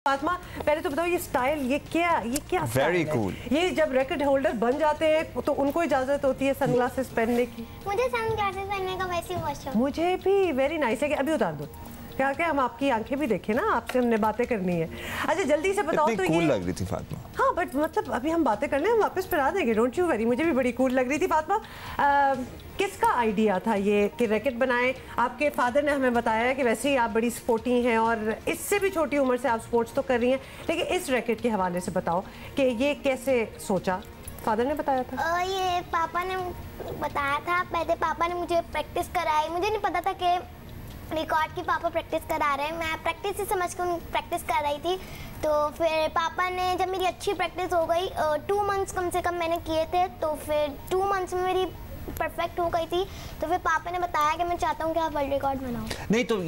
फातिमा पहले तो बताओ ये स्टाइल, ये क्या वेरी कूल। ये जब रैकेट होल्डर बन जाते हैं तो उनको इजाजत होती है सनग्लासेस पहनने की? मुझे सनग्लासेस पहनने का वैसे ही बहुत शौक। मुझे भी वेरी नाइस है कि अभी उतार दो क्या क्या, हम आपकी आंखें भी देखें ना, आपसे हमने बातें करनी है। अच्छा जल्दी से बताओ तो कूल ये लग रही थी फातिमा। हाँ बट मतलब अभी हम बातें कर लें, हम वापस फिर आ देंगे, डोंट यू वरी। मुझे भी बड़ी कूल लग रही थी फातिमा। किसका आइडिया था ये कि रैकेट बनाएं? आपके फादर ने हमें बताया कि वैसे ही आप बड़ी स्पोर्टी हैं और इससे भी छोटी उम्र से आप स्पोर्ट्स तो कर रही हैं, लेकिन इस रैकेट के हवाले से बताओ कि ये कैसे सोचा? फादर ने बताया था? ये पापा ने बताया था। पहले पापा ने मुझे प्रैक्टिस कराई। मुझे नहीं पता था कि रिकॉर्ड की पापा प्रैक्टिस करा रहे हैं। मैं प्रैक्टिस ही समझ कर प्रैक्टिस कर रही थी। तो फिर पापा ने जब मेरी अच्छी प्रैक्टिस हो गई, 2 मंथ्स कम से कम मैंने किए थे, तो फिर 2 मंथ्स में मेरी परफेक्ट हो गई थी। तो फिर पापा ने बताया कि मैं चाहता हूँ कि आप वर्ल्ड रिकॉर्ड बनाओ। नहीं तो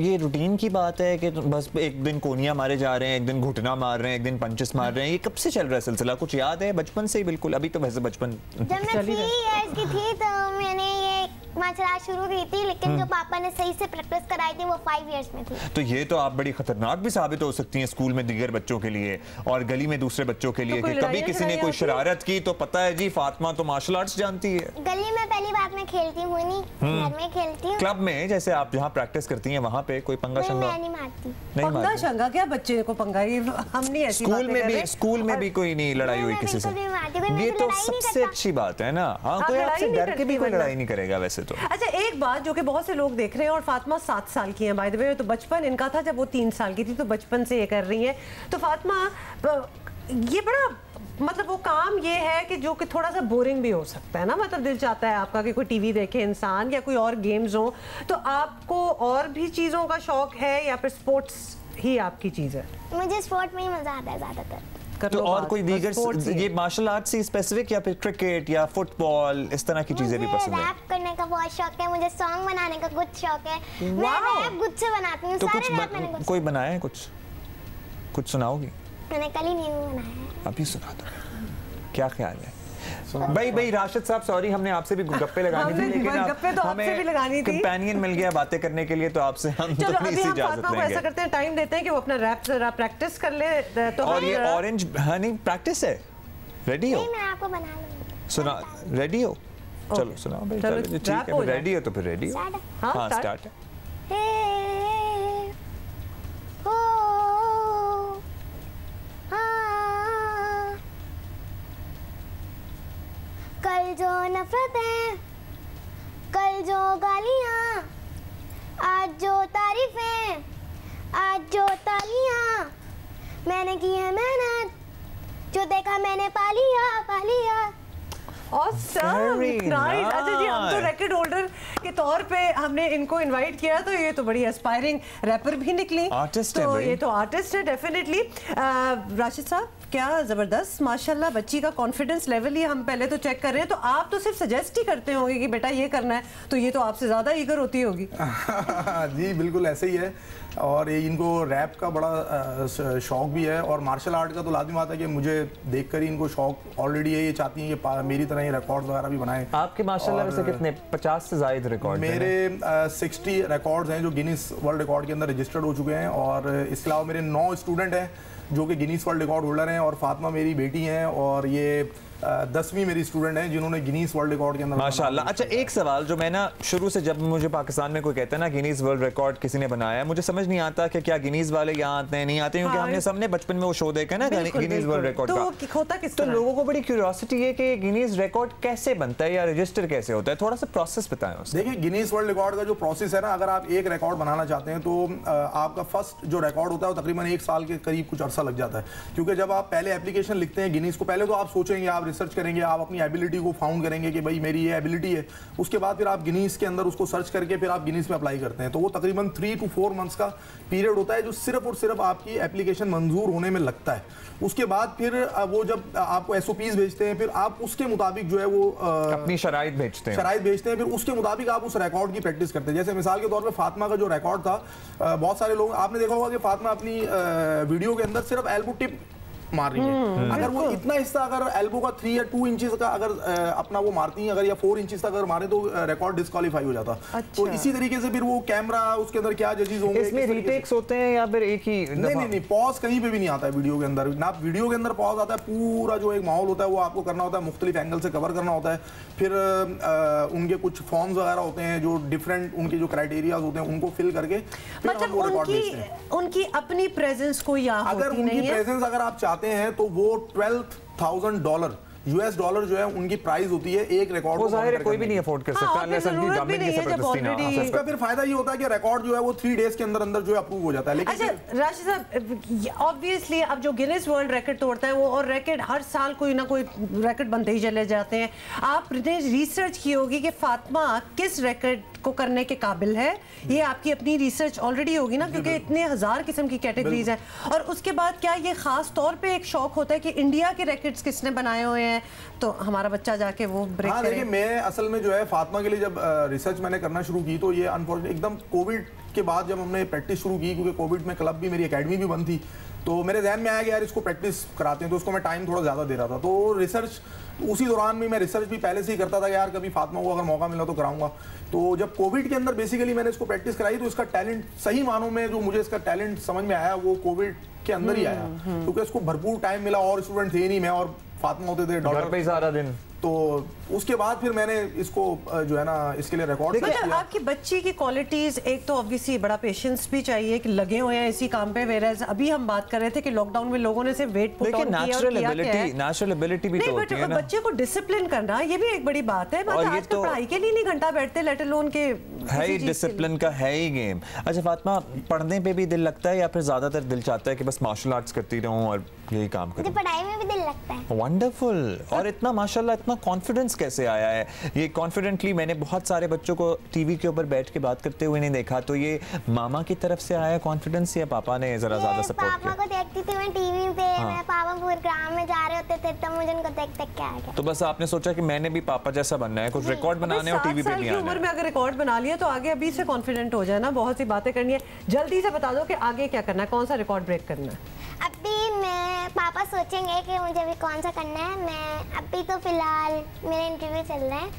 ये रूटीन की बात है कि बस एक दिन कोनिया मारे जा रहे हैं, एक दिन घुटना मार रहे हैं, एक दिन पंचेस मार रहे हैं, ये कब से चल रहा है सिलसिला? कुछ याद है? बचपन से ही बिल्कुल? अभी तो वैसे बचपन जब मैं 3 इयर्स की थी तो मैंने ये मार्शल आर्ट शुरू की थी, लेकिन जो पापा ने सही से प्रैक्टिस कराई थी वो 5 इयर्स में थी। तो ये तो आप बड़ी खतरनाक भी साबित हो सकती हैं स्कूल में दीगर बच्चों के लिए और गली में दूसरे बच्चों के लिए, कि कभी किसी ने कोई शरारत की तो पता है जी फातिमा तो मार्शल आर्ट्स जानती है। गली में पहली बात मैं खेलती हूँ नहीं, घर में खेलती हूँ। क्लब में जैसे आप जहाँ प्रैक्टिस करती हैं वहाँ पे कोई पंगा शंगा? मैं नहीं मारती। पंगा शंगा क्या बच्चे को पंगा? ये हम नहीं ऐसी बातें कर रहे। स्कूल में भी कोई नहीं लड़ाई हुई किसी से? ये तो सबसे अच्छी बात है ना। हाँ, कोई आपसे डर के भी कोई लड़ाई नहीं करेगा वैसे तो। अच्छा एक बात जो कि बहुत से लोग देख रहे हैं, और फातिमा 7 साल की हैं बाय द वे, तो बचपन इनका था जब वो 3 साल की थी, तो बचपन से ये कर रही हैं। तो फातिमा ये बड़ा मतलब वो काम ये है कि जो कि थोड़ा सा बोरिंग भी हो सकता है ना, मतलब दिल चाहता है आपका कि कोई टीवी देखे इंसान या कोई और गेम्स हो, तो आपको और भी चीज़ों का शौक है या फिर स्पोर्ट्स ही आपकी चीज़ है? मुझे स्पोर्ट में ही मजा आता है ज़्यादातर। तो और कोई दीगर ये मार्शल आर्ट से स्पेसिफिक या फिर क्रिकेट या फुटबॉल इस तरह की चीजें भी पसंद है? रैप करने का बहुत शौक है, मुझे सॉन्ग बनाने का कुछ शौक है। मैं रैप खुद से बनाती हूँ, सारे रैप मैंने खुद से। कोई बनाया है? कुछ सुनाओगी? मैंने कल ही न्यू बनाया है। अभी सुना दो, क्या ख्याल है? भाई राशिद साहब सॉरी, हमने आपसे भी गप्पे लगानी थी, लेकिन गप्पे तो आपसे भी लगानी थी। कंपेनियन मिल गया बातें करने के लिए, तो आपसे हम थोड़ी सी इजाजत लेंगे। ऐसा करते हैं, टाइम देते हैं कि वो अपना रैप जरा प्रैक्टिस कर ले। तो और ये ऑरेंज हनी प्रैक्टिस है, रेडी हो? मैं आपको बना लूंगी। सुना, रेडी हो? चलो सुनाओ भाई। चलो ठीक है, रेडी हो तो फिर रेडी हो। हाँ स्टार्ट है। कल जो नफरतें, कल जो गालियाँ, आज जो तारीफें, आज जो तालियाँ, मैंने की है मेहनत, जो देखा मैंने पा लिया। अच्छा जी, हम तो रैकेट होल्डर के तौर पे हमने इनको इनवाइट किया, तो ये तो बड़ी एस्पायरिंग रैपर भी निकली, आर्टिस्ट तो है। ये तो आर्टिस्ट है डेफिनेटली। राशिद साहब क्या ज़बरदस्त माशाल्लाह, बच्ची का कॉन्फिडेंस लेवल ये हम पहले तो चेक कर रहे हैं। तो आप तो सिर्फ सजेस्ट ही करते होंगे कि बेटा ये करना है, तो ये तो आपसे ज़्यादा ईगर होती होगी। जी बिल्कुल ऐसे ही है, और ये इनको रैप का बड़ा शौक भी है, और मार्शल आर्ट का तो लाजमी बात है कि मुझे देखकर ही इनको शौक ऑलरेडी है। ये चाहती हैं कि मेरी तरह ये रिकॉर्ड्स वगैरह भी बनाएं। आपके माशाल्लाह से कितने 50 से ज़ायद रिकॉर्ड? मेरे 60 रिकॉर्ड्स हैं जो गिनीज वर्ल्ड रिकॉर्ड के अंदर रजिस्टर्ड हो चुके हैं, और इसके अलावा मेरे 9 स्टूडेंट हैं जो कि गिनीज वर्ल्ड रिकॉर्ड होल्डर हैं, और फातिमा मेरी बेटी हैं, और ये 10वीं मेरी स्टूडेंट हैं जिन्होंने गिनीज वर्ल्ड रिकॉर्ड के अंदर माशाल्लाह। अच्छा एक सवाल जो मैं ना शुरू से, जब मुझे पाकिस्तान में कोई कहता है ना गिनीज वर्ल्ड रिकॉर्ड किसी ने बनाया है, मुझे समझ नहीं आता कि क्या गिनीज वाले यहाँ आते हैं नहीं आते, क्योंकि हमने सबने बचपन में वो शो देखा ना गिनीज वर्ल्ड रिकॉर्ड का, होता किस तरह? तो लोगों को बड़ी क्यूरियोसिटी है कि गिनीज रिकॉर्ड कैसे बनता है या रजिस्टर कैसे होता है, थोड़ा सा प्रोसेस बताएं उसका। देखिए गिनीज वर्ल्ड रिकॉर्ड का जो प्रोसेस है ना, अगर आप एक रिकॉर्ड बनाना चाहते हैं तो आपका फर्स्ट जो रिकॉर्ड होता है वो तकरीबन 1 साल के करीब कुछ अरसा लग जाता है, क्योंकि जब आप पहले एप्लीकेशन लिखते हैं गिनीज को, पहले तो आप सोचेंगे, आप रिसर्च करेंगे, आप अपनी एबिलिटी को फाउंड करेंगे कि भाई मेरी ये एबिलिटी है, उसके बाद फिर आप गिनीज के अंदर उसको सर्च करके फिर आप गिनीज में अप्लाई करते हैं, तो वो तकरीबन 3 to 4 मंथ्स का पीरियड होता है जो सिर्फ और सिर्फ आपकी एप्लीकेशन मंजूर होने में लगता है। उसके बाद फिर वो जब आपको एसओपीज भेजते हैं, फिर आप उसके मुताबिक जो है वो अपनी शराइत भेजते हैं, फिर उसके मुताबिक आप उस रिकॉर्ड की प्रैक्टिस करते हैं। जैसे मिसाल के तौर पे फातिमा का जो रिकॉर्ड था, बहुत सारे लोग आपने देखा होगा कि फातिमा अपनी वीडियो के अंदर सिर्फ एल्बो टिप मार रही है। अगर वो इतना हिस्सा अगर एल्बो का 3 या 2 इंचेस का अगर अपना वो मारती हैं अगर या 4 इंचेस तक अगर मारे तो रिकॉर्ड डिस्क्वालीफाई हो जाता। तो इसी तरीके से फिर वो कैमरा उसके अंदर क्या जजेस होंगे, इसमें रीटेक्स होते हैं या फिर एक ही? नहीं, पॉज कहीं पे भी नहीं आता है वीडियो के अंदर। ना वीडियो के अंदर पॉज आता है, पूरा जो एक माहौल होता है वो आपको करना होता है, मुख्तलिफ एंगल से कवर करना होता है। फिर उनके कुछ फॉर्म्स वगैरह होते हैं जो डिफरेंट उनके जो क्राइटेरियाज होते हैं उनको फिल करके मतलब उनकी अपनी प्रेजेंस को यहाँ अगर उनकी प्रेजेंस अगर आप चाहते हैं तो वो $12,000 US डॉलर जो है उनकी प्राइस होती है एक रिकॉर्ड को। जाहिर है कोई भी नहीं अफोर्ड कर सकता अनलेस उनकी गवर्नमेंट की जबरदस्ती ना हो। इसका फिर फायदा ये होता है कि रिकॉर्ड जो है वो 3 डेज के अंदर अंदर जो है अप्रूव हो जाता है। लेकिन अच्छा राशिद साहब, ऑब्वियसली अब जो गिनीज वर्ल्ड रिकॉर्ड तोड़ता है वो, और रिकॉर्ड हर साल कोई ना कोई रिकॉर्ड बनते ही चले जाते हैं। आपने रिसर्च की होगी कि फातिमा किस रिकॉर्ड को करने के काबिल है, ये आपकी अपनी रिसर्च ऑलरेडी होगी ना, क्योंकि इतने 1000 किस्म की कैटेगरीज हैं। और उसके बाद क्या ये खास तौर पे एक शौक होता है कि इंडिया के रिकॉर्ड्स किसने बनाए हुए हैं, तो हमारा बच्चा जाके वो ब्रेक करे? देखिए मैं असल में जो है फातिमा के लिए जब रिसर्च मैंने करना शुरू की तो ये अनफॉर्चुनेट एकदम कोविड के बाद जब हमने प्रैक्टिस शुरू की, क्योंकि कोविड में क्लब भी मेरी एकेडमी भी बंद थी, तो मेरे जहन में आया कि यार इसको प्रैक्टिस कराते हैं, तो उसको मैं टाइम थोड़ा ज़्यादा दे रहा था। तो रिसर्च उसी दौरान में मैं रिसर्च भी पहले से ही करता था कि यार कभी फातिमा को अगर मौका मिला तो कराऊंगा। तो जब कोविड के अंदर बेसिकली मैंने इसको प्रैक्टिस कराई तो इसका टैलेंट सही मानों में जो मुझे इसका टैलेंट समझ में आया वो कोविड के अंदर ही आया, क्योंकि इसको भरपूर टाइम मिला और स्टूडेंट थे नहीं, मैं और फातिमा होते थे घर पे सारा दिन। तो उसके बाद फिर मैंने इसको जो है ना इसके लिए रिकॉर्ड किया। आपकी बच्ची की क्वालिटीज, एक तो ऑब्वियसली बड़ा पेशेंस भी चाहिए कि लगे हुए हैं इसी काम पे, वेराज अभी हम बात कर रहे थे कि लॉकडाउन में लोगों ने सिर्फ वेट पुट ऑन किया और किया क्या है। नेचुरल एबिलिटी भी तो होती है ना। बच्चे को डिसिप्लिन करना ये भी एक बड़ी बात है। मतलब आज तो पढ़ाई के लिए नहीं घंटा बैठते, लेट अलोन के है ही डिसिप्लिन का है ही गेम। अच्छा फातिमा, पढ़ने पे भी दिल लगता है या फिर ज्यादातर दिल चाहता है कि बस मार्शल आर्ट्स करती रहूं और यही काम करूं? पढ़ाई में भी दिल लगता है। वंडरफुल। और इतना माशाल्लाह इतना कॉन्फिडेंस कैसे आया है? ये कॉन्फिडेंटली मैंने बहुत सारे बच्चों को टीवी के ऊपर बैठ के बात करते हुए नहीं देखा, तो ये मामा की तरफ से आया कॉन्फिडेंस या पापा ने जरा ज्यादा सपोर्ट किया? पापा को देखती थी मैं टीवी पे, मैं पापा प्रोग्राम में जा रहे होते थे तब मुझे उनको देख देख के आ गया। तो बस आपने सोचा कि मैंने भी पापा जैसा बनना है, कुछ रिकॉर्ड बनाने और टीवी पे नहीं आना है। उम्र में अगर रिकॉर्ड बना लिया तो आगे अभी से कॉन्फिडेंट हो जाए ना, बहुत सी बातें करनी है। जल्दी से बता दो कि आगे क्या करना है, कौन सा रिकॉर्ड ब्रेक करना है? अभी मैं पापा सोचेंगे कि मुझे अभी कौन सा करना है। मैं अभी तो फिलहाल मेरे इंटरव्यू चल रहे हैं,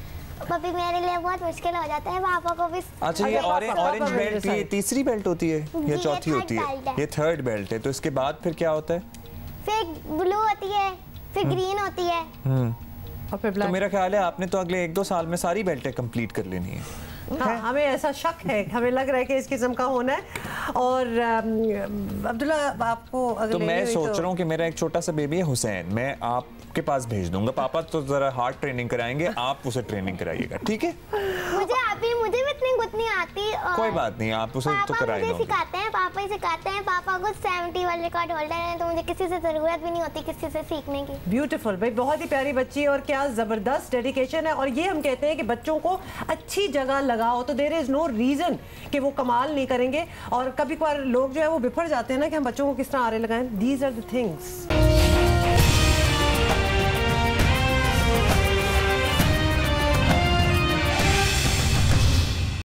अभी मेरे लिए बहुत मुश्किल हो जाता है, पापा को भी। अच्छा ये ऑरेंज बेल्ट ये तीसरी बेल्ट होती है या चौथी होती है? ये थर्ड बेल्ट है। तो इसके बाद फिर क्या होता है? फिर ब्लू होती है, फिर ग्रीन होती है और फिर ब्लैक। तो मेरा ख्याल है आपने तो अगले 1-2 साल में सारी बेल्टें कंप्लीट कर लेनी है। हाँ, हमें ऐसा शक है, हमें लग रहा है कि इस किस्म का होना है। और अब्दुल्ला आपको तो मैं सोच रहा हूँ कि मेरा एक छोटा सा बेबी है हुसैन, मैं आपके पास भेज दूंगा। पापा तो जरा हार्ड ट्रेनिंग कराएंगे, आप उसे ट्रेनिंग कराइएगा, ठीक है? मुझे भी इतनी कुछ नहीं आती। कोई बात नहीं, आप उसे तो कराइएगा। मुझे सिखाते हैं, पापा ही सिखाते हैं। पापा को 70 वर्ल्ड रिकॉर्ड होल्डर है, तो मुझे किसी से जरूरत भी नहीं होती किसी से सीखने की। ब्यूटीफुल भाई, बहुत ही प्यारी बच्ची और क्या जबरदस्त डेडिकेशन है। और ये हम कहते हैं कि बच्चों को अच्छी जगह लगाओ तो देयर इज नो रीजन कि वो कमाल नहीं करेंगे। और कभी कभार लोग जो है वो बिफर जाते हैं ना कि हम बच्चों को किस तरह आरे लगाएं। These are the things.